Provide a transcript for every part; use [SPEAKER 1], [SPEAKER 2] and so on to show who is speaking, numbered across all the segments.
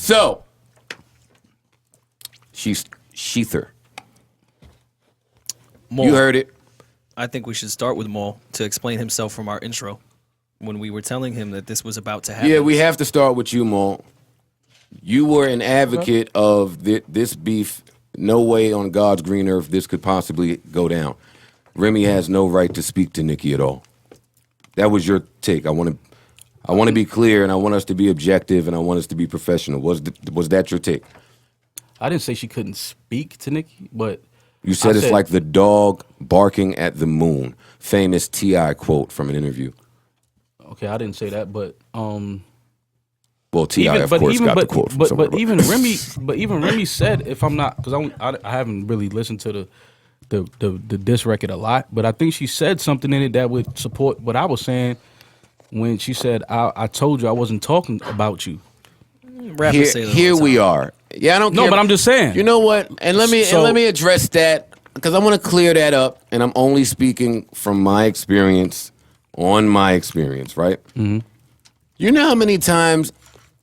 [SPEAKER 1] So, shEther.
[SPEAKER 2] Maul,
[SPEAKER 1] You heard it.
[SPEAKER 2] I think we should start with Maul to explain himself from our intro when we were telling him that this was about to happen.
[SPEAKER 1] Yeah, we have to start with you, Maul. You were an advocate of this beef. No way on God's green earth this could possibly go down. Remy has no right to speak to Nicki at all. That was your take. I want to be clear, and I want us to be objective, and I want us to be professional. Was that your take?
[SPEAKER 3] I didn't say she couldn't speak to Nicki, but
[SPEAKER 1] You said it's like the dog barking at the moon. Famous T.I. quote from an interview.
[SPEAKER 3] Okay, I didn't say that, but
[SPEAKER 1] Well, T.I. of course got the quote from somewhere.
[SPEAKER 3] But even Remy said, if I'm not, because I haven't really listened to the diss record a lot, but I think she said something in it that would support what I was saying when she said, I told you I wasn't talking about you.
[SPEAKER 2] Rappers say that all
[SPEAKER 1] Here
[SPEAKER 2] the time.
[SPEAKER 1] we are. Yeah, I don't care.
[SPEAKER 3] No, but I'm just saying.
[SPEAKER 1] You know what? And let me address that, because I want to clear that up, and I'm only speaking from my experience, right? Mm-hmm. You know how many times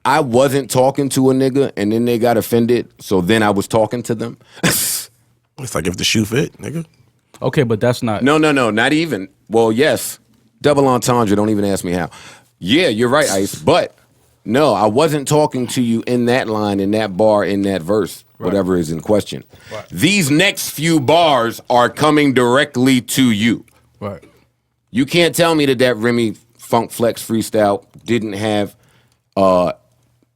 [SPEAKER 1] I wasn't talking to a nigga and then they got offended, so then I was talking to them?
[SPEAKER 4] It's like if the shoe fit, nigga.
[SPEAKER 3] Okay, but that's not.
[SPEAKER 1] No, not even. Well, yes. Double entendre, don't even ask me how. Yeah, you're right, Ice, but no, I wasn't talking to you in that line, in that bar, in that verse, whatever is in question. Right. These next few bars are coming directly to you.
[SPEAKER 3] Right.
[SPEAKER 1] You can't tell me that Remy Funk Flex freestyle didn't have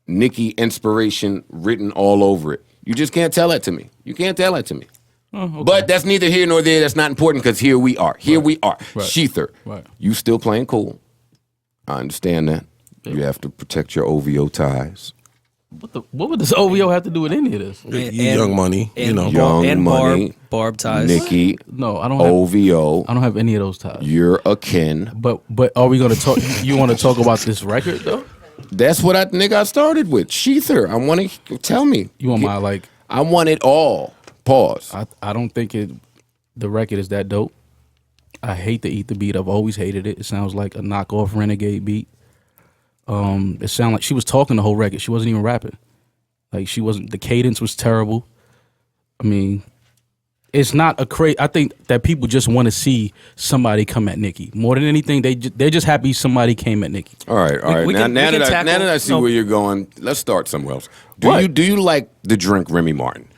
[SPEAKER 1] Nicki inspiration written all over it. You just can't tell that to me. You can't tell that to me. Oh, okay. But that's neither here nor there. That's not important, because here we are. Here we are. Right. shEther. Right. You still playing cool. I understand that. Yeah. You have to protect your OVO ties.
[SPEAKER 3] What would this OVO have to do with any of this?
[SPEAKER 4] Young Money, you know.
[SPEAKER 1] Young Money.
[SPEAKER 2] Barb ties.
[SPEAKER 1] Nicki.
[SPEAKER 3] No, I don't
[SPEAKER 1] OVO.
[SPEAKER 3] I don't have any of those ties.
[SPEAKER 1] You're a kin.
[SPEAKER 3] But are we going to talk? You want to talk about this record, though?
[SPEAKER 1] That's what I started with. shEther. I want to tell me.
[SPEAKER 3] You want my, like...
[SPEAKER 1] I want it all. Pause.
[SPEAKER 3] I don't think the record is that dope. I hate the Ether beat. I've always hated it. It sounds like a knockoff Renegade beat. It sounded like she was talking the whole record. She wasn't even rapping. Like, she wasn't. The cadence was terrible. I mean, it's not a crazy. I think that people just want to see somebody come at Nicki more than anything. They're just happy somebody came at Nicki.
[SPEAKER 1] All right. Now that I see where you're going, let's start somewhere else. Do you like the drink Remy Martin?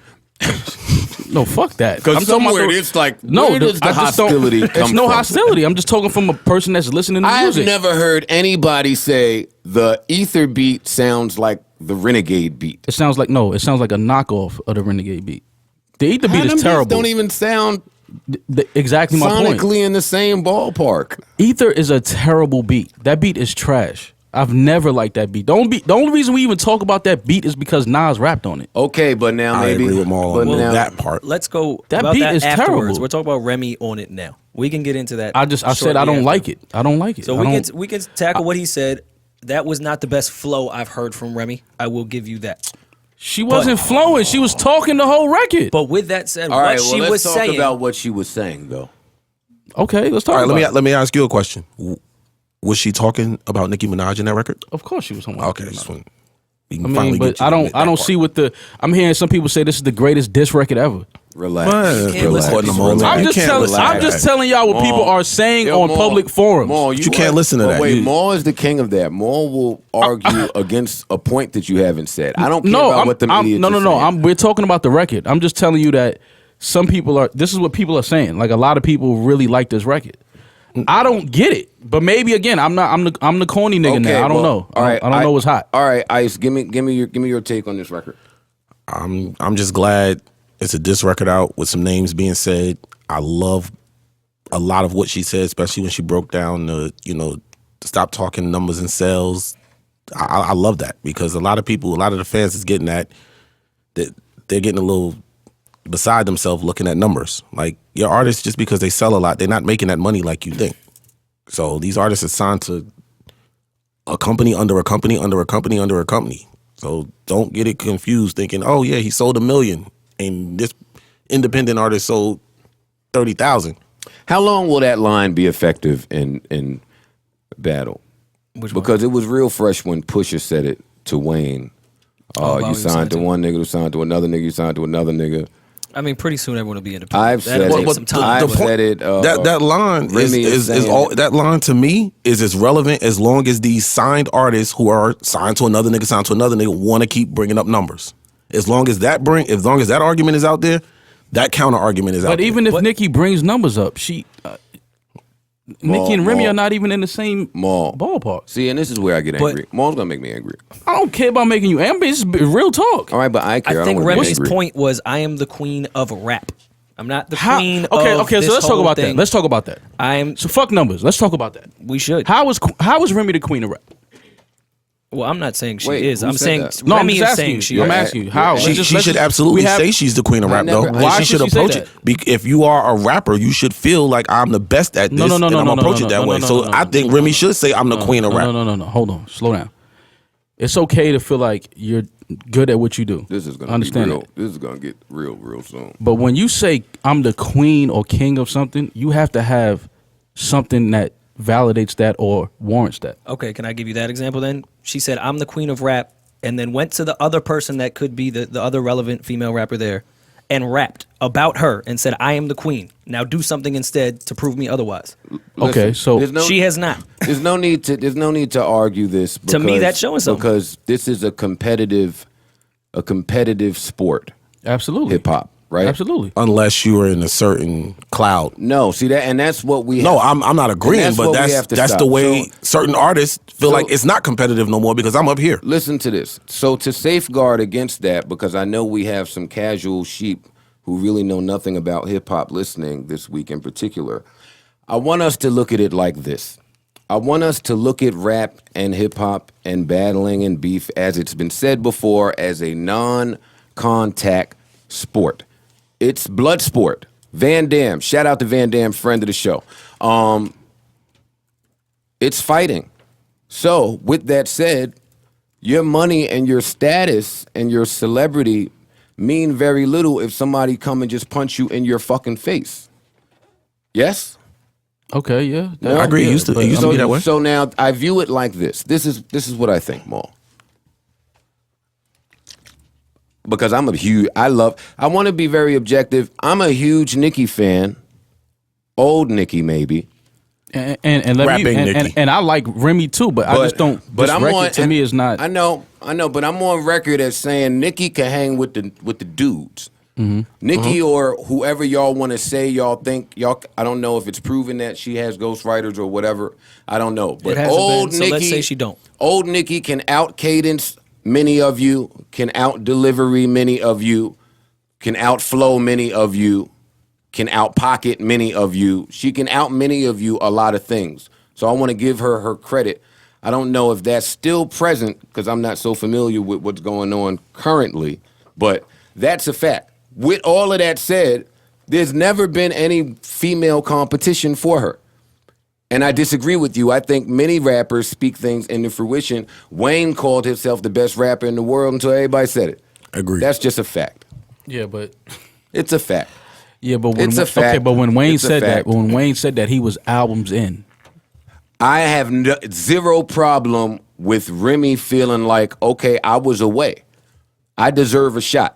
[SPEAKER 3] No, fuck that.
[SPEAKER 1] Because somewhere it's like,
[SPEAKER 3] no,
[SPEAKER 1] where does the hostility come from?
[SPEAKER 3] It's no hostility. I'm just talking from a person that's listening to music.
[SPEAKER 1] I've never heard anybody say the Ether beat sounds like the Renegade beat.
[SPEAKER 3] It sounds like a knockoff of the Renegade beat. The Ether beat is terrible.
[SPEAKER 1] Don't even sound
[SPEAKER 3] exactly my point.
[SPEAKER 1] Sonically in the same ballpark.
[SPEAKER 3] Ether is a terrible beat. That beat is trash. I've never liked that beat. The only reason we even talk about that beat is because Nas rapped on it.
[SPEAKER 1] Okay, but now maybe
[SPEAKER 4] I agree with Maul on that part.
[SPEAKER 2] Let's go.
[SPEAKER 3] That
[SPEAKER 2] about
[SPEAKER 3] beat
[SPEAKER 2] that
[SPEAKER 3] is
[SPEAKER 2] afterwards.
[SPEAKER 3] terrible.
[SPEAKER 2] We're talking about Remy on it now. We can get into that.
[SPEAKER 3] I said I don't like it. I don't like it.
[SPEAKER 2] So we can tackle what he said. That was not the best flow I've heard from Remy. I will give you that.
[SPEAKER 3] She wasn't flowing. She was talking the whole record.
[SPEAKER 2] But with that said,
[SPEAKER 1] let's talk about what she was saying, though.
[SPEAKER 3] Okay, let's talk about it.
[SPEAKER 4] Let me ask you a question. Was she talking about Nicki Minaj in that record?
[SPEAKER 3] Of course she was talking about Nicki Minaj.
[SPEAKER 4] But
[SPEAKER 3] I don't see what I'm hearing some people say this is the greatest diss record ever.
[SPEAKER 1] Relax.
[SPEAKER 3] I'm just telling y'all what people are saying on public forums.
[SPEAKER 4] Maul, you can't listen to that.
[SPEAKER 1] Wait, Maul is the king of that. Maul will argue against a point that you haven't said. I don't care about what the idiots are saying.
[SPEAKER 3] We're talking about the record. I'm just telling you that some people this is what people are saying. Like, a lot of people really like this record. I don't get it, but maybe again, I'm the corny nigga now. I don't know.
[SPEAKER 1] All right,
[SPEAKER 3] I don't know what's hot.
[SPEAKER 1] All right, Ice, give me your take on this record.
[SPEAKER 4] I'm just glad it's a diss record out with some names being said. I love a lot of what she said, especially when she broke down the stop talking numbers and sales. I love that, because a lot of the fans is getting that they're getting a little beside themselves looking at numbers. Like, your artists, just because they sell a lot, they're not making that money like you think. So these artists are signed to a company under a company under a company under a company. So don't get it confused thinking, oh yeah, he sold 1 million and this independent artist sold 30,000.
[SPEAKER 1] How long will that line be effective in battle? Because it was real fresh when Pusha said it to Wayne
[SPEAKER 2] while
[SPEAKER 1] You
[SPEAKER 2] he was
[SPEAKER 1] signed to
[SPEAKER 2] signed
[SPEAKER 1] one nigga, you signed to another nigga, you signed to another nigga.
[SPEAKER 2] I mean, pretty soon everyone will be independent.
[SPEAKER 1] I've said
[SPEAKER 2] That'll
[SPEAKER 1] it.
[SPEAKER 2] take some time.
[SPEAKER 1] I've
[SPEAKER 2] but-
[SPEAKER 1] said it.
[SPEAKER 4] That line
[SPEAKER 1] Remy
[SPEAKER 4] is
[SPEAKER 1] saying
[SPEAKER 4] all
[SPEAKER 1] it.
[SPEAKER 4] that line to me is as relevant as long as these signed artists who are signed to another nigga want to keep bringing up numbers. As long as that argument is out there, that counter argument is out
[SPEAKER 3] But
[SPEAKER 4] there.
[SPEAKER 3] even if Nicki brings numbers up, Nicki and Remy
[SPEAKER 1] Maul.
[SPEAKER 3] are not even in the same
[SPEAKER 1] Maul.
[SPEAKER 3] ballpark.
[SPEAKER 1] See, and this is where I get
[SPEAKER 2] But-
[SPEAKER 1] angry. Maul's gonna make me angry.
[SPEAKER 3] I don't care about making you angry. It's real talk.
[SPEAKER 1] All right, but I care.
[SPEAKER 2] I think
[SPEAKER 1] don't wanna be
[SPEAKER 2] Remy's
[SPEAKER 1] angry.
[SPEAKER 2] point was, I am the queen of rap. I'm not the
[SPEAKER 3] How?
[SPEAKER 2] queen
[SPEAKER 3] Okay,
[SPEAKER 2] of
[SPEAKER 3] okay.
[SPEAKER 2] this
[SPEAKER 3] So let's talk
[SPEAKER 2] whole
[SPEAKER 3] about
[SPEAKER 2] thing.
[SPEAKER 3] that. Let's talk about that.
[SPEAKER 2] I'm.
[SPEAKER 3] So fuck numbers. Let's talk about that.
[SPEAKER 2] We should.
[SPEAKER 3] How is Remy the queen of rap?
[SPEAKER 2] Well, I'm not saying she
[SPEAKER 1] Wait,
[SPEAKER 2] is.
[SPEAKER 1] who
[SPEAKER 2] I'm
[SPEAKER 1] said
[SPEAKER 2] saying
[SPEAKER 1] that?
[SPEAKER 3] No, I'm
[SPEAKER 2] Remy
[SPEAKER 3] just
[SPEAKER 2] is
[SPEAKER 3] asking
[SPEAKER 2] saying
[SPEAKER 3] you.
[SPEAKER 2] she
[SPEAKER 3] I'm
[SPEAKER 2] is.
[SPEAKER 3] asking you how.
[SPEAKER 4] She
[SPEAKER 3] Let's
[SPEAKER 4] should
[SPEAKER 3] just-
[SPEAKER 4] absolutely
[SPEAKER 3] we have-
[SPEAKER 4] say she's the queen of rap,
[SPEAKER 1] never-
[SPEAKER 4] though.
[SPEAKER 1] Why
[SPEAKER 4] She should
[SPEAKER 3] should she say
[SPEAKER 4] approach it. If you are a rapper, you should feel like I'm the best at this,
[SPEAKER 3] No, no, no,
[SPEAKER 4] and
[SPEAKER 3] no,
[SPEAKER 4] I'm
[SPEAKER 3] no,
[SPEAKER 4] gonna approach
[SPEAKER 3] no,
[SPEAKER 4] it that
[SPEAKER 3] no,
[SPEAKER 4] way.
[SPEAKER 3] no,
[SPEAKER 4] So
[SPEAKER 3] no,
[SPEAKER 4] I
[SPEAKER 3] no,
[SPEAKER 4] think
[SPEAKER 3] no,
[SPEAKER 4] Remy
[SPEAKER 3] no,
[SPEAKER 4] should say I'm the queen of rap.
[SPEAKER 3] No. Hold on. Slow down. It's okay to feel like you're good at what you do.
[SPEAKER 1] This is gonna
[SPEAKER 3] understand
[SPEAKER 1] be real.
[SPEAKER 3] that.
[SPEAKER 1] This is gonna get real soon.
[SPEAKER 3] But when you say I'm the queen or king of something, you have to have something that validates that or warrants that.
[SPEAKER 2] Okay, can I give you that example then? She said, I'm the queen of rap, and then went to the other person that could be the other relevant female rapper there and rapped about her and said, I am the queen. Now do something instead to prove me otherwise.
[SPEAKER 3] Okay, so
[SPEAKER 1] there's
[SPEAKER 2] She has not.
[SPEAKER 1] There's no need to argue this.
[SPEAKER 2] To me,
[SPEAKER 1] because-
[SPEAKER 2] that's showing something.
[SPEAKER 1] because this is a competitive sport,
[SPEAKER 3] absolutely
[SPEAKER 1] hip hop, right?
[SPEAKER 3] Absolutely.
[SPEAKER 4] Unless you are in a certain cloud.
[SPEAKER 1] No, see that, and that's what we.
[SPEAKER 4] No,
[SPEAKER 1] have.
[SPEAKER 4] I'm not agreeing,
[SPEAKER 1] that's
[SPEAKER 4] but
[SPEAKER 1] what we have to
[SPEAKER 4] that's
[SPEAKER 1] stop.
[SPEAKER 4] the way
[SPEAKER 1] So-
[SPEAKER 4] certain artists feel
[SPEAKER 1] so-
[SPEAKER 4] like it's not competitive no more because I'm up here.
[SPEAKER 1] Listen to this. So to safeguard against that, because I know we have some casual sheep who really know nothing about hip hop listening this week in particular, I want us to look at it like this. I want us to look at rap and hip hop and battling and beef, as it's been said before, as a non-contact sport. It's blood sport. Van Damme, shout out to Van Damme, friend of the show. It's fighting. So, with that said, your money and your status and your celebrity mean very little if somebody come and just punch you in your fucking face. Yes?
[SPEAKER 3] Okay, yeah.
[SPEAKER 4] I agree. It used to be that way.
[SPEAKER 1] So now I view it like this. This is what I think, Maul. Because I want to be very objective. I'm a huge Nicki fan. Old Nicki, maybe.
[SPEAKER 3] And let me
[SPEAKER 4] Rapping
[SPEAKER 3] and
[SPEAKER 4] Nicki.
[SPEAKER 3] I like Remy too, but I just don't.
[SPEAKER 1] But
[SPEAKER 3] this
[SPEAKER 1] I'm
[SPEAKER 3] record
[SPEAKER 1] on,
[SPEAKER 3] to
[SPEAKER 1] and
[SPEAKER 3] me is not.
[SPEAKER 1] I know, but I'm on record as saying Nicki can hang with the dudes.
[SPEAKER 3] Mm-hmm.
[SPEAKER 1] Nicki or whoever y'all want to say y'all think y'all. I don't know if it's proven that she has ghostwriters or whatever. I don't know. But
[SPEAKER 2] It hasn't
[SPEAKER 1] old
[SPEAKER 2] been, so
[SPEAKER 1] Nicki,
[SPEAKER 2] let's say she don't.
[SPEAKER 1] Old Nicki can out cadence many of you, can out delivery many of you, can outflow many of you, can out pocket many of you. She can out many of you a lot of things. So I want to give her her credit. I don't know if that's still present because I'm not so familiar with what's going on currently, but that's a fact. With all of that said, there's never been any female competition for her. And I disagree with you. I think many rappers speak things into fruition. Wayne called himself the best rapper in the world until everybody said it.
[SPEAKER 4] Agreed.
[SPEAKER 1] That's just a fact.
[SPEAKER 3] Yeah, but
[SPEAKER 1] It's a fact.
[SPEAKER 3] when
[SPEAKER 1] It's a fact.
[SPEAKER 3] okay, but when Wayne
[SPEAKER 1] It's a
[SPEAKER 3] said that,
[SPEAKER 1] fact.
[SPEAKER 3] when Wayne said that, he was albums in.
[SPEAKER 1] I have zero problem with Remy feeling like, okay, I was away. I deserve a shot.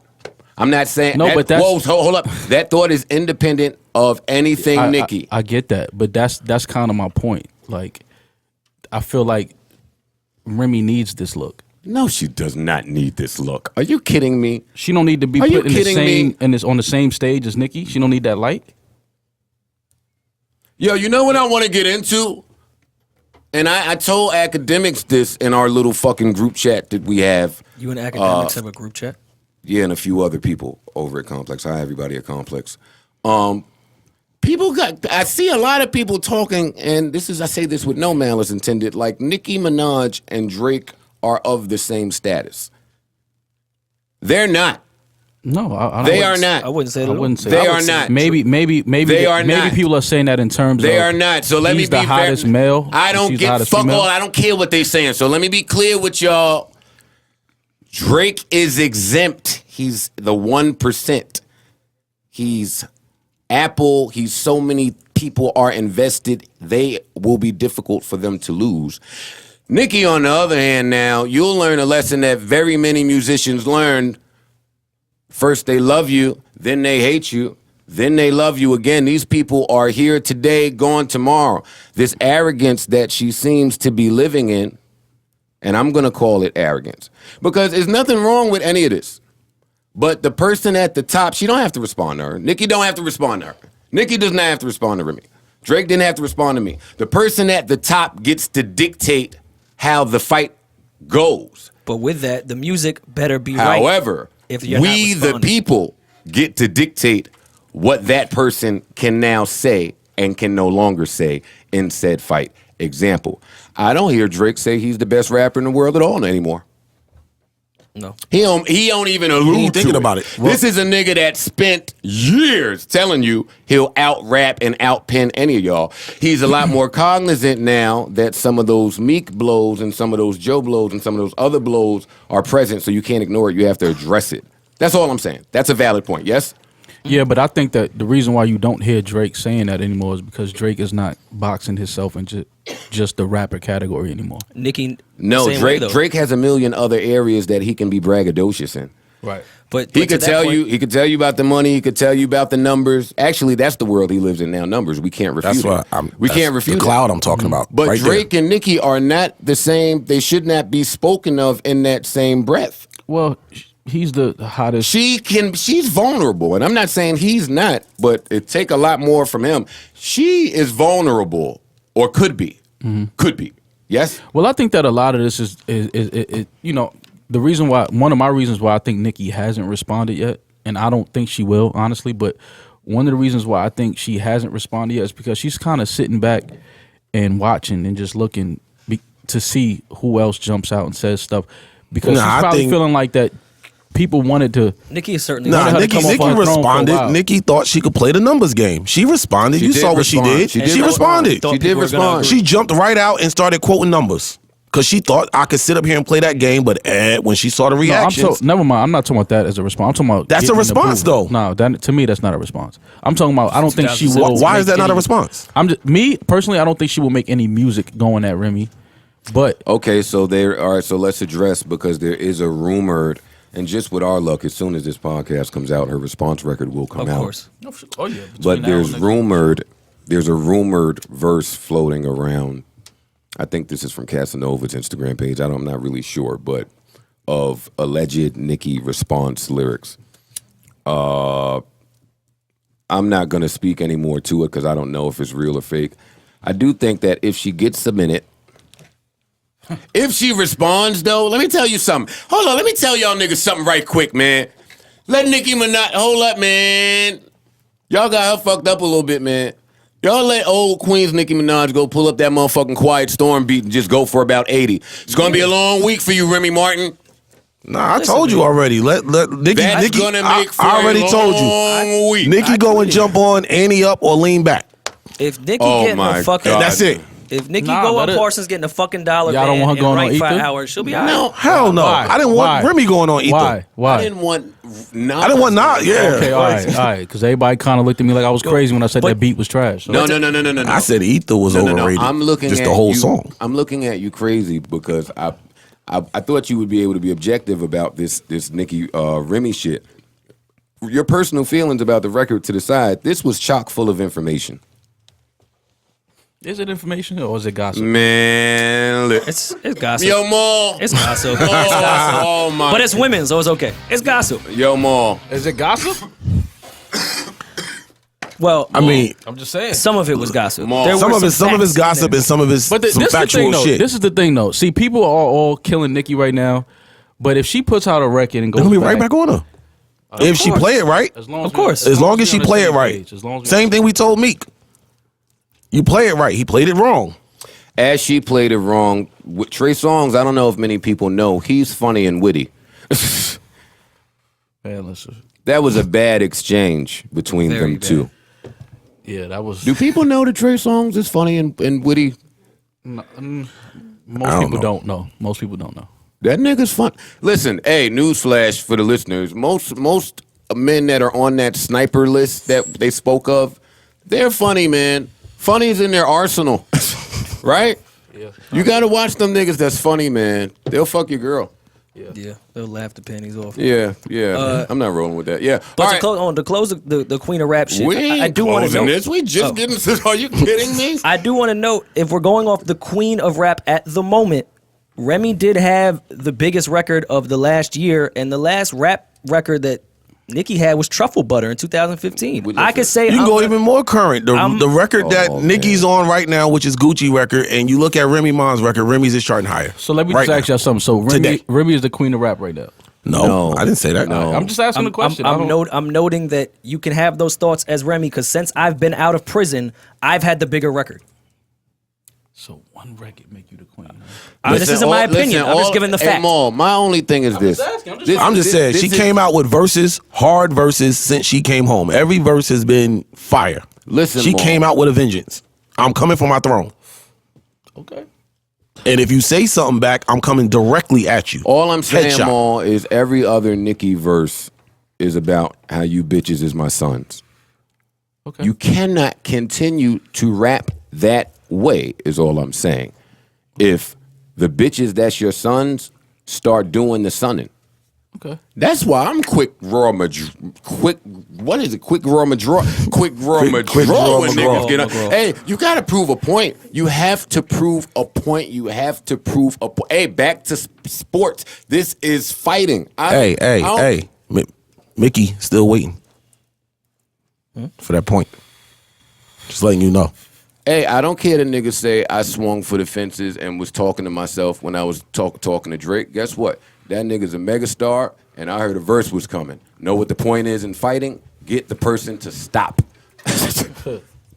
[SPEAKER 1] I'm not saying
[SPEAKER 3] No, but that's-
[SPEAKER 1] whoa, hold up. That thought is independent of anything Nicki.
[SPEAKER 3] I get that, but that's kind of my point. Like, I feel like Remy needs this look.
[SPEAKER 1] No, she does not need this look. Are you kidding me?
[SPEAKER 3] She don't need to be
[SPEAKER 1] Are you
[SPEAKER 3] put in the
[SPEAKER 1] kidding
[SPEAKER 3] same
[SPEAKER 1] me?
[SPEAKER 3] and is on the same stage as Nicki. She don't need that light.
[SPEAKER 1] Yo, you know what I want to get into? And I told academics this in our little fucking group chat that we have.
[SPEAKER 2] You and academics have a group chat?
[SPEAKER 1] Yeah, and a few other people over at Complex. Hi, everybody at Complex. I see a lot of people talking, and I say this with no malice intended, like Nicki Minaj and Drake are of the same status. They're not.
[SPEAKER 3] No, I
[SPEAKER 1] They
[SPEAKER 3] wouldn't-
[SPEAKER 1] are not.
[SPEAKER 2] I wouldn't say that.
[SPEAKER 3] I wouldn't say
[SPEAKER 1] They
[SPEAKER 3] that.
[SPEAKER 1] are not.
[SPEAKER 3] Maybe
[SPEAKER 1] They are not.
[SPEAKER 3] people are saying that in terms
[SPEAKER 1] They
[SPEAKER 3] of
[SPEAKER 1] are not. So let me
[SPEAKER 3] he's
[SPEAKER 1] be
[SPEAKER 3] the hottest
[SPEAKER 1] fair.
[SPEAKER 3] male.
[SPEAKER 1] I
[SPEAKER 3] and
[SPEAKER 1] don't
[SPEAKER 3] she's the
[SPEAKER 1] get
[SPEAKER 3] hottest
[SPEAKER 1] fuck
[SPEAKER 3] female.
[SPEAKER 1] all. I don't care what they saying. So let me be clear with y'all. Drake is exempt. He's the 1%. He's Apple. He's so many people are invested. They will be difficult for them to lose. Nicki, on the other hand, now, you'll learn a lesson that very many musicians learned. First they love you, then they hate you, then they love you again. These people are here today, gone tomorrow. This arrogance that she seems to be living in, and I'm going to call it arrogance, because there's nothing wrong with any of this. But the person at the top, she don't have to respond to her. Nicki don't have to respond to her. Nicki does not have to respond to Remy. Drake didn't have to respond to me. The person at the top gets to dictate how the fight goes.
[SPEAKER 2] But with that, the music better be right.
[SPEAKER 1] However,
[SPEAKER 2] If you're
[SPEAKER 1] we,
[SPEAKER 2] not
[SPEAKER 1] the
[SPEAKER 2] responding.
[SPEAKER 1] people, get to dictate what that person can now say and can no longer say in said fight. Example, I don't hear Drake say he's the best rapper in the world at all anymore.
[SPEAKER 2] No.
[SPEAKER 1] He don't even allude
[SPEAKER 4] ain't
[SPEAKER 1] to
[SPEAKER 4] thinking about it.
[SPEAKER 1] This is a nigga that spent years telling you he'll out-rap and out-pin any of y'all. He's a lot more cognizant now that some of those Meek blows and some of those Joe blows and some of those other blows are present, so you can't ignore it. You have to address it. That's all I'm saying. That's a valid point, yes?
[SPEAKER 3] Yeah, but I think that the reason why you don't hear Drake saying that anymore is because Drake is not boxing himself into just the rapper category anymore.
[SPEAKER 2] Nicki.
[SPEAKER 1] No,
[SPEAKER 2] same way, though.
[SPEAKER 1] Drake has a million other areas that he can be braggadocious in.
[SPEAKER 3] Right.
[SPEAKER 2] But
[SPEAKER 1] He
[SPEAKER 2] to
[SPEAKER 1] could
[SPEAKER 2] that
[SPEAKER 1] tell
[SPEAKER 2] point-
[SPEAKER 1] you. He could tell you about the money. He could tell you about the numbers. Actually, that's the world he lives in now. Numbers. We can't refute.
[SPEAKER 4] That's what
[SPEAKER 1] it. We can't refute
[SPEAKER 4] the
[SPEAKER 1] it.
[SPEAKER 4] cloud I'm talking about.
[SPEAKER 1] But
[SPEAKER 4] right
[SPEAKER 1] Drake and Nicki are not the same. They should not be spoken of in that same breath.
[SPEAKER 3] Well, he's the hottest.
[SPEAKER 1] She's vulnerable, and I'm not saying he's not, but it take a lot more from him. She is vulnerable, or could be. Could be. Yes?
[SPEAKER 3] Well, I think that a lot of this is you know, the reason why, one of my reasons why I think Nicki hasn't responded yet, and I don't think she will, honestly, but one of the reasons why I think she hasn't responded yet is because she's kind of sitting back and watching and just looking to see who else jumps out and says stuff, because
[SPEAKER 4] Nah, I
[SPEAKER 3] she's probably
[SPEAKER 4] think-
[SPEAKER 3] feeling like that people wanted to.
[SPEAKER 2] Nicki is certainly.
[SPEAKER 4] Nah,
[SPEAKER 3] wanted her to
[SPEAKER 4] Nicki
[SPEAKER 3] come off her throne for a
[SPEAKER 4] responded.
[SPEAKER 3] while.
[SPEAKER 4] Nicki thought she could play the numbers game. She responded.
[SPEAKER 1] She
[SPEAKER 4] You
[SPEAKER 1] did
[SPEAKER 4] saw what she
[SPEAKER 1] respond.
[SPEAKER 4] did.
[SPEAKER 1] She
[SPEAKER 4] She,
[SPEAKER 1] did
[SPEAKER 4] responded.
[SPEAKER 2] Thought
[SPEAKER 1] She did
[SPEAKER 2] people were gonna
[SPEAKER 1] respond.
[SPEAKER 2] agree.
[SPEAKER 4] She jumped right out and started quoting numbers because she thought I could sit up here and play that game. But when she saw the
[SPEAKER 3] No,
[SPEAKER 4] reactions,
[SPEAKER 3] never mind. I'm not talking about that as a response. I'm talking about
[SPEAKER 4] That's a
[SPEAKER 3] getting in the
[SPEAKER 4] response,
[SPEAKER 3] booth.
[SPEAKER 4] though.
[SPEAKER 3] No, that, to me, that's not a response. I'm talking about. I don't think she
[SPEAKER 2] Why-
[SPEAKER 3] will.
[SPEAKER 4] why is
[SPEAKER 3] make
[SPEAKER 4] that not a
[SPEAKER 3] any-
[SPEAKER 4] response?
[SPEAKER 3] I'm just me personally. I don't think she will make any music going at Remy, but
[SPEAKER 1] Okay, so all right, so let's address, because there is a rumored, and just with our luck, as soon as this podcast comes out, her response record will come
[SPEAKER 2] Of
[SPEAKER 1] out.
[SPEAKER 2] course.
[SPEAKER 3] oh yeah.
[SPEAKER 1] But there's a rumored verse floating around. I think this is from Casanova's Instagram page. I'm not really sure, but of alleged Nicki response lyrics. I'm not going to speak any more to it because I don't know if it's real or fake. I do think that if she gets a minute, if she responds, though, let me tell you something. Hold on, let me tell y'all niggas something right quick, man. Let Nicki Minaj, hold up, man. Y'all got her fucked up a little bit, man. Y'all let old Queens Nicki Minaj go pull up that motherfucking Quiet Storm beat and just go for about 80. It's gonna be a long week for you, Remy Martin.
[SPEAKER 4] Nah, I told you already. Let Nicki.
[SPEAKER 1] That's
[SPEAKER 4] Nicki
[SPEAKER 1] gonna
[SPEAKER 4] I
[SPEAKER 1] make for
[SPEAKER 4] I already
[SPEAKER 1] a
[SPEAKER 4] told
[SPEAKER 1] long
[SPEAKER 4] you.
[SPEAKER 1] week.
[SPEAKER 4] Nicki go and jump on Annie up or lean back.
[SPEAKER 2] If Nicki
[SPEAKER 1] Oh
[SPEAKER 2] getting
[SPEAKER 1] my
[SPEAKER 2] a fucking,
[SPEAKER 1] God.
[SPEAKER 4] That's it.
[SPEAKER 2] if Nicki
[SPEAKER 3] Nah,
[SPEAKER 2] go
[SPEAKER 3] let
[SPEAKER 2] on
[SPEAKER 3] it-
[SPEAKER 2] Parsons getting a fucking $1
[SPEAKER 3] Y'all don't
[SPEAKER 2] van
[SPEAKER 3] want her
[SPEAKER 2] and
[SPEAKER 3] going on
[SPEAKER 2] write for
[SPEAKER 3] Ether?
[SPEAKER 2] hours, she'll be all
[SPEAKER 1] No,
[SPEAKER 2] right.
[SPEAKER 4] Hell no.
[SPEAKER 3] Why?
[SPEAKER 4] I didn't want
[SPEAKER 3] Why?
[SPEAKER 4] Remy going on Ether.
[SPEAKER 3] Why? Why?
[SPEAKER 1] I didn't want Nas.
[SPEAKER 4] I didn't want not. Yeah.
[SPEAKER 3] Okay, all right. Because everybody kind of looked at me like I was crazy when I said that beat was trash. So.
[SPEAKER 1] No.
[SPEAKER 4] I said Ether was
[SPEAKER 1] No.
[SPEAKER 4] overrated.
[SPEAKER 1] I'm looking
[SPEAKER 4] just
[SPEAKER 1] at
[SPEAKER 4] the whole
[SPEAKER 1] you,
[SPEAKER 4] song.
[SPEAKER 1] I'm looking at you crazy because I thought you would be able to be objective about this Nicki Remy shit. Your personal feelings about the record to the side. This was chock full of information.
[SPEAKER 3] Is it information or is it gossip?
[SPEAKER 1] Man, look.
[SPEAKER 2] It's gossip.
[SPEAKER 1] Yo, Maul.
[SPEAKER 2] It's gossip. It's gossip.
[SPEAKER 1] Oh my.
[SPEAKER 2] But it's women, so it's okay. It's gossip.
[SPEAKER 1] Yo, Maul.
[SPEAKER 3] Is it gossip?
[SPEAKER 2] Well,
[SPEAKER 4] I mean,
[SPEAKER 3] I'm just saying.
[SPEAKER 2] some of it was gossip.
[SPEAKER 1] Maul.
[SPEAKER 2] There were
[SPEAKER 4] some of his
[SPEAKER 2] facts in
[SPEAKER 4] gossip
[SPEAKER 2] there.
[SPEAKER 4] and some of his
[SPEAKER 3] But
[SPEAKER 4] some
[SPEAKER 3] this is the
[SPEAKER 4] factual
[SPEAKER 3] thing, though.
[SPEAKER 4] shit.
[SPEAKER 3] This is the thing, though. See, people are all killing Nicki right now, but if she puts out a record and goes
[SPEAKER 4] They're gonna be right back on her. If she
[SPEAKER 2] course.
[SPEAKER 4] play it right,
[SPEAKER 3] As long
[SPEAKER 2] Of course.
[SPEAKER 4] as long as she
[SPEAKER 3] we're on the
[SPEAKER 4] play it
[SPEAKER 3] same
[SPEAKER 4] right.
[SPEAKER 3] page, as long as
[SPEAKER 4] Same thing we told Meek. You play it right. He played it wrong.
[SPEAKER 1] As she played it wrong, with Trey Songz, I don't know if many people know, he's funny and witty.
[SPEAKER 3] Man, listen.
[SPEAKER 1] That was a bad exchange between
[SPEAKER 2] Very
[SPEAKER 1] them two.
[SPEAKER 3] Yeah, that was.
[SPEAKER 1] Do people know that Trey Songz is funny and witty?
[SPEAKER 3] Most
[SPEAKER 4] don't
[SPEAKER 3] people
[SPEAKER 4] know.
[SPEAKER 3] don't know. Most people don't know.
[SPEAKER 1] That nigga's fun. Listen, hey, newsflash for the listeners. Most men that are on that sniper list that they spoke of, they're funny, man. Funny's in their arsenal, right? You gotta watch them niggas. That's funny, man. They'll fuck your girl.
[SPEAKER 2] Yeah, they'll laugh the panties off.
[SPEAKER 1] Yeah. I'm not rolling with that. Yeah.
[SPEAKER 2] But
[SPEAKER 1] All
[SPEAKER 2] to,
[SPEAKER 1] right.
[SPEAKER 2] to close the Queen of Rap shit,
[SPEAKER 1] We ain't
[SPEAKER 2] I do want to
[SPEAKER 1] closing
[SPEAKER 2] know.
[SPEAKER 1] this. We just getting to. Are you kidding me?
[SPEAKER 2] I do want to note, if we're going off the Queen of Rap at the moment, Remy did have the biggest record of the last year, and the last rap record that Nicki had was Truffle Butter in 2015. I could say
[SPEAKER 4] You can go even more current. The record that
[SPEAKER 1] Oh,
[SPEAKER 4] Nicki's on right now, which is Gucci record, and you look at Remy Ma's record, Remy's is charting higher.
[SPEAKER 3] So let me
[SPEAKER 4] Right
[SPEAKER 3] just ask
[SPEAKER 4] now.
[SPEAKER 3] y'all something. So
[SPEAKER 4] Today.
[SPEAKER 3] Remy is the queen of rap right now.
[SPEAKER 4] No, I didn't say that.
[SPEAKER 1] No.
[SPEAKER 3] I'm just asking the question.
[SPEAKER 2] I'm noting that you can have those thoughts as Remy, because since I've been out of prison, I've had the bigger record.
[SPEAKER 3] So one record make you the queen.
[SPEAKER 2] This isn't my opinion. I'm just giving the
[SPEAKER 1] Hey,
[SPEAKER 2] fact.
[SPEAKER 1] Maul, my only thing is this.
[SPEAKER 4] I'm just saying, she came out with verses, hard verses, since she came home. Every verse has been fire.
[SPEAKER 1] Listen,
[SPEAKER 4] she
[SPEAKER 1] Maul.
[SPEAKER 4] came out with a vengeance. I'm coming for my throne.
[SPEAKER 3] Okay.
[SPEAKER 4] And if you say something back, I'm coming directly at you.
[SPEAKER 1] All I'm saying,
[SPEAKER 4] Headshot.
[SPEAKER 1] Maul, is every other Nicki verse is about how you bitches is my sons.
[SPEAKER 3] Okay.
[SPEAKER 1] You cannot continue to rap that way, is all I'm saying. If the bitches that's your sons start doing the sonning.
[SPEAKER 3] Okay.
[SPEAKER 1] That's why I'm quick raw quick raw McGraw
[SPEAKER 4] Quick raw
[SPEAKER 1] when
[SPEAKER 4] McGraw.
[SPEAKER 1] niggas get up.
[SPEAKER 2] McGraw.
[SPEAKER 1] Hey, you gotta prove a point. You have to prove a point. You have to prove a point. Hey, back to sports. This is fighting.
[SPEAKER 4] Hey. Mickey still waiting for that point. Just letting you know.
[SPEAKER 1] Hey, I don't care that niggas say I swung for the fences and was talking to myself when I was talking to Drake. Guess what? That nigga's a megastar, and I heard a verse was coming. Know what the point is in fighting? Get the person to stop.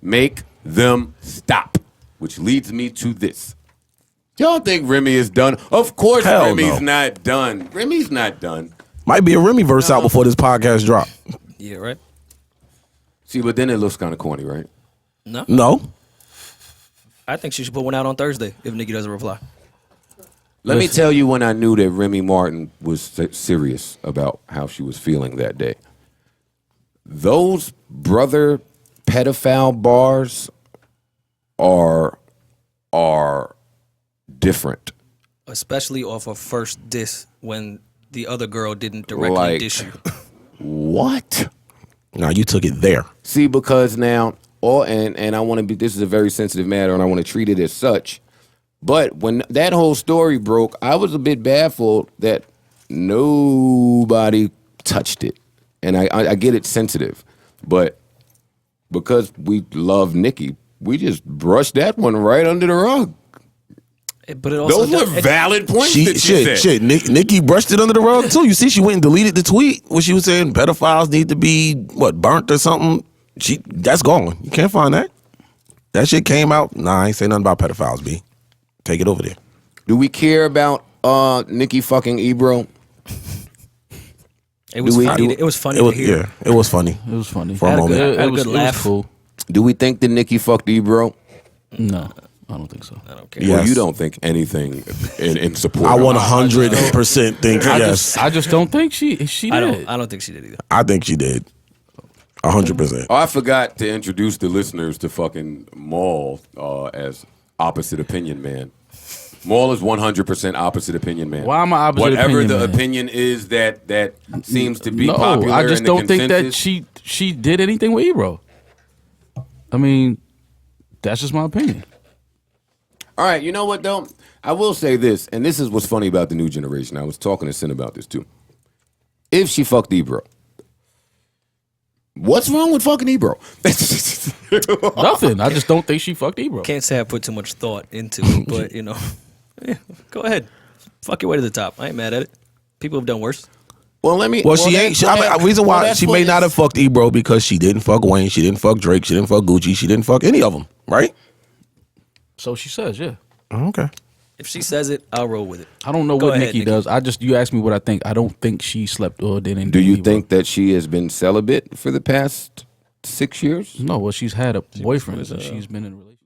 [SPEAKER 1] Make them stop. Which leads me to this. Y'all think Remy is done? Of course
[SPEAKER 4] Hell
[SPEAKER 1] Remy's
[SPEAKER 4] no.
[SPEAKER 1] not done. Remy's not done.
[SPEAKER 4] Might be a Remy verse out before this podcast drop.
[SPEAKER 2] Yeah, right?
[SPEAKER 1] See, but then it looks kind of corny, right?
[SPEAKER 4] No.
[SPEAKER 2] I think she should put one out on Thursday if Nicki doesn't reply.
[SPEAKER 1] Let me tell you when I knew that Remy Martin was serious about how she was feeling that day. Those brother pedophile bars are different.
[SPEAKER 2] Especially off of first diss when the other girl didn't directly
[SPEAKER 1] Like-
[SPEAKER 2] diss you.
[SPEAKER 1] What?
[SPEAKER 4] No, you took it there.
[SPEAKER 1] See, because now, and I want to be. This is a very sensitive matter, and I want to treat it as such. But when that whole story broke, I was a bit baffled that nobody touched it, and I get it's sensitive, but because we love Nicki, we just brushed that one right under the rug.
[SPEAKER 2] But it also
[SPEAKER 1] Those were valid points that she said.
[SPEAKER 4] Nicki brushed it under the rug too. You see, she went and deleted the tweet where she was saying pedophiles need to be burnt or something. That's gone. You can't find that. That shit came out. Nah, I ain't say nothing about pedophiles. B, take it over there.
[SPEAKER 1] Do we care about Nicki fucking Ebro?
[SPEAKER 2] It was funny. It was funny to hear.
[SPEAKER 4] Yeah, it was funny.
[SPEAKER 3] It was funny.
[SPEAKER 4] For a moment.
[SPEAKER 3] It
[SPEAKER 2] Had a
[SPEAKER 3] was
[SPEAKER 2] good laugh.
[SPEAKER 3] cool.
[SPEAKER 1] Do we think that Nicki fucked Ebro?
[SPEAKER 3] No, I don't think so.
[SPEAKER 2] I don't care.
[SPEAKER 4] Yeah.
[SPEAKER 1] Well,
[SPEAKER 4] Yes.
[SPEAKER 1] you don't think anything in support.
[SPEAKER 4] I
[SPEAKER 1] of
[SPEAKER 4] want
[SPEAKER 1] her.
[SPEAKER 4] 100% think yes.
[SPEAKER 3] I just don't think she did.
[SPEAKER 2] I don't think she did either.
[SPEAKER 4] I think she did. 100%.
[SPEAKER 1] Oh, I forgot to introduce the listeners to fucking Maul as opposite opinion man. Maul is 100% opposite opinion man.
[SPEAKER 3] Why am I opposite
[SPEAKER 1] Whatever
[SPEAKER 3] opinion
[SPEAKER 1] the
[SPEAKER 3] man?
[SPEAKER 1] opinion is that seems to be
[SPEAKER 3] No,
[SPEAKER 1] popular.
[SPEAKER 3] I just
[SPEAKER 1] in the
[SPEAKER 3] don't think that
[SPEAKER 1] consensus.
[SPEAKER 3] she did anything with Ebro. I mean, that's just my opinion.
[SPEAKER 1] All right, you know what though? I will say this, and this is what's funny about the new generation. I was talking to Sin about this too. If she fucked Ebro, what's wrong with fucking Ebro?
[SPEAKER 3] Nothing. I just don't think she fucked Ebro.
[SPEAKER 2] Can't say I put too much thought into it, but yeah, go ahead. Fuck your way to the top. I ain't mad at it. People have done worse.
[SPEAKER 1] Well, let me.
[SPEAKER 4] Well, she ain't. Reason why she may not have fucked Ebro because she didn't fuck Wayne, she didn't fuck Drake, she didn't fuck Gucci, she didn't fuck any of them, right?
[SPEAKER 3] So she says, yeah.
[SPEAKER 4] Okay.
[SPEAKER 2] If she says it, I'll roll with it.
[SPEAKER 3] I don't know
[SPEAKER 2] Go
[SPEAKER 3] what
[SPEAKER 2] ahead,
[SPEAKER 3] Nicki
[SPEAKER 2] Nicki.
[SPEAKER 3] does. You asked me what I think. I don't think she slept or did anything.
[SPEAKER 1] Do you
[SPEAKER 3] with Ebro.
[SPEAKER 1] think that she has been celibate for the past 6 years?
[SPEAKER 3] No, well, she's had a boyfriend, so she's been in a relationship.